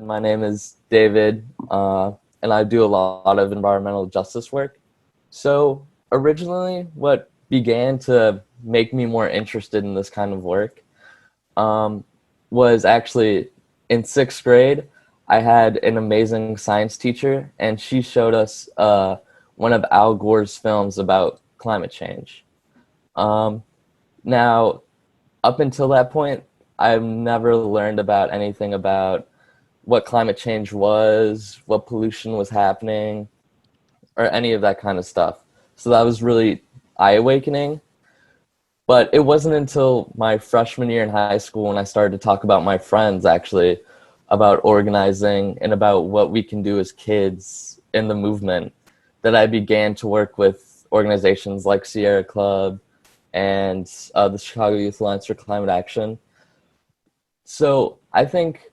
My name is David, and I do a lot of environmental justice work. So, originally, what began to make me more interested in this kind of work um, was actually in sixth grade. I had an amazing science teacher, and she showed us one of Al Gore's films about climate change. Um, Now, up until that point, I've never learned about anything about what climate change was, what pollution was happening, or any of that kind of stuff. So that was really eye awakening. But it wasn't until my freshman year in high school when I started to talk about my friends actually about organizing and about what we can do as kids in the movement that I began to work with organizations like Sierra Club and the Chicago Youth Alliance for Climate Action. So I think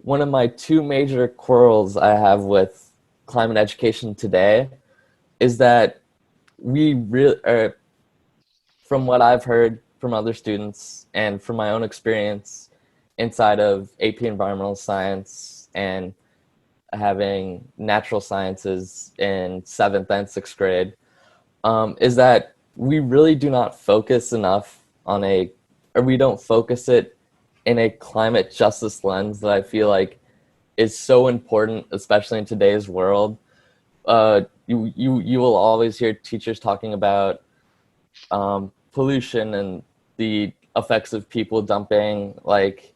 one of my two major quarrels I have with climate education today is that we really, from what I've heard from other students and from my own experience inside of AP Environmental Science and having natural sciences in seventh and sixth grade, is that we really do not focus enough on or we don't focus it in a climate justice lens that I feel like is so important, especially in today's world. You will always hear teachers talking about pollution and the effects of people dumping like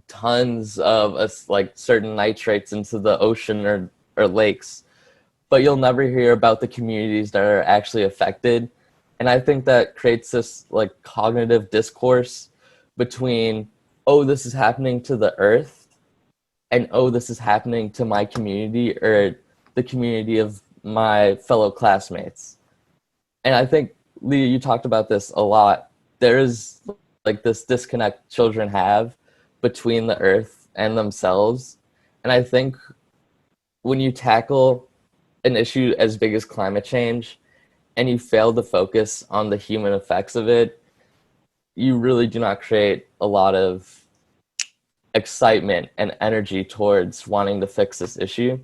tons of like certain nitrates into the ocean or lakes, but you'll never hear about the communities that are actually affected. And I think that creates this like cognitive discourse between, oh, this is happening to the earth, and oh, this is happening to my community or the community of my fellow classmates. And I think, Leah, you talked about this a lot. There is like this disconnect children have between the earth and themselves. And I think when you tackle an issue as big as climate change and you fail to focus on the human effects of it, you really do not create a lot of excitement and energy towards wanting to fix this issue.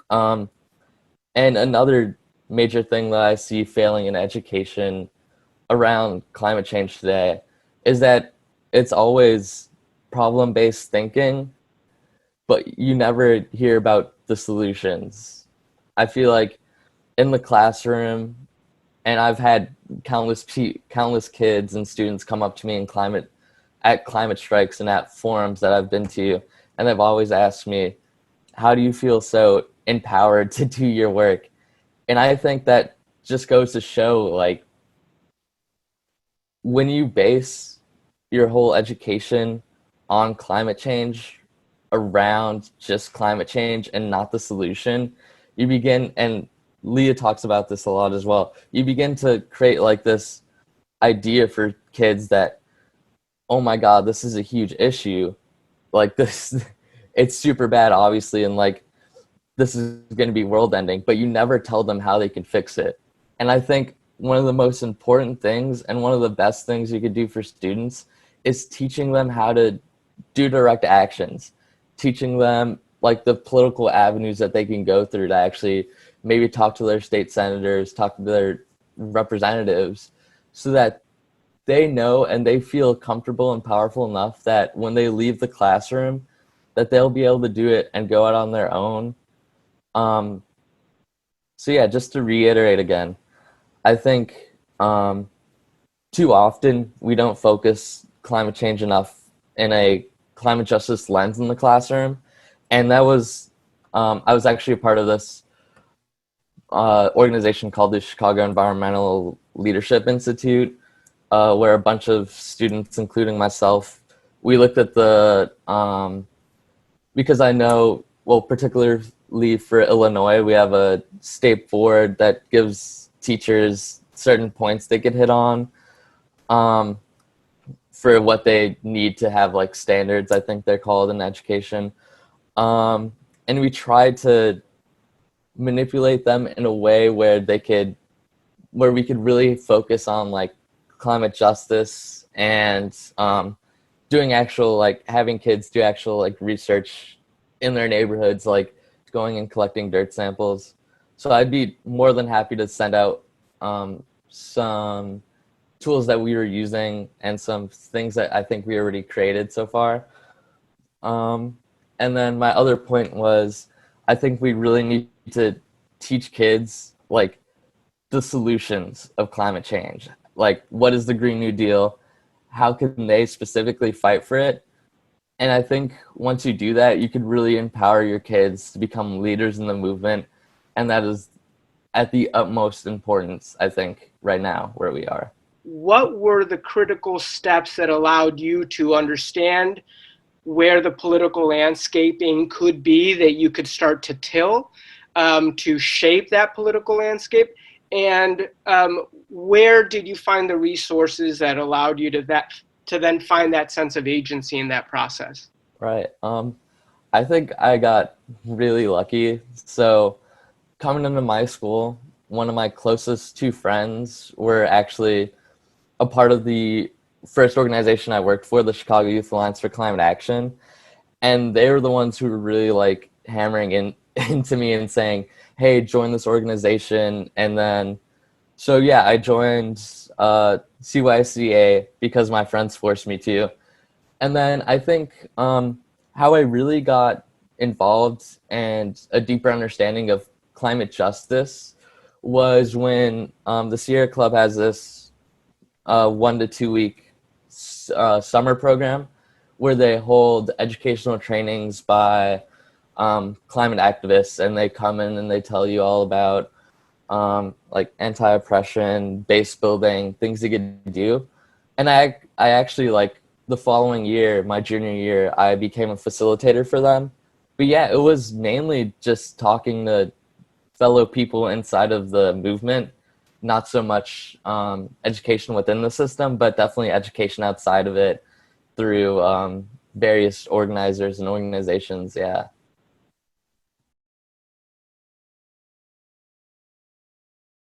Um, and another major thing that I see failing in education around climate change today is that it's always problem-based thinking, but you never hear about the solutions. I feel like in the classroom, and I've had countless kids and students come up to me in climate strikes and at forums that I've been to, and they've always asked me, how do you feel so empowered to do your work? And I think that just goes to show, like, when you base your whole education on climate change around just climate change and not the solution, you begin, and Leah talks about this a lot as well, you begin to create like this idea for kids that, oh my God, this is a huge issue. Like this, it's super bad, obviously, and like this is going to be world ending, but you never tell them how they can fix it. And I think one of the most important things and one of the best things you could do for students is teaching them how to do direct actions, teaching them like the political avenues that they can go through to actually maybe talk to their state senators, talk to their representatives, so that they know and they feel comfortable and powerful enough that when they leave the classroom, that they'll be able to do it and go out on their own. Um, so yeah, just to reiterate again, I think too often we don't focus climate change enough in a climate justice lens in the classroom. And that was, I was actually a part of this organization called the Chicago Environmental Leadership Institute, where a bunch of students, including myself, we looked at because I know, well, particularly for Illinois, we have a state board that gives teachers certain points they could hit on for what they need to have, like standards, I think they're called in education. And we tried to manipulate them in a way where where we could really focus on like climate justice and doing actual, like having kids do actual like research in their neighborhoods, like going and collecting dirt samples. So I'd be more than happy to send out some tools that we were using and some things that I think we already created so far. Um, and then my other point was, I think we really need to teach kids like the solutions of climate change. Like, what is the Green New Deal? How can they specifically fight for it? And I think once you do that, you could really empower your kids to become leaders in the movement. And that is at the utmost importance, I think, right now where we are. What were the critical steps that allowed you to understand where the political landscaping could be that you could start to till to shape that political landscape? And where did you find the resources that allowed you to then find that sense of agency in that process? Right. I think I got really lucky. So coming into my school, one of my closest two friends were actually a part of the first organization I worked for, the Chicago Youth Alliance for Climate Action. And they were the ones who were really like hammering in into me and saying, hey, join this organization. And then, so yeah, I joined CYCA because my friends forced me to. And then I think how I really got involved and a deeper understanding of climate justice was when the Sierra Club has this 1 to 2 week summer program where they hold educational trainings by climate activists, and they come in and they tell you all about like anti-oppression, base building, things you could do. And I actually like the following year, my junior year, I became a facilitator for them. But yeah, it was mainly just talking to fellow people inside of the movement, not so much education within the system, but definitely education outside of it through various organizers and organizations. Yeah.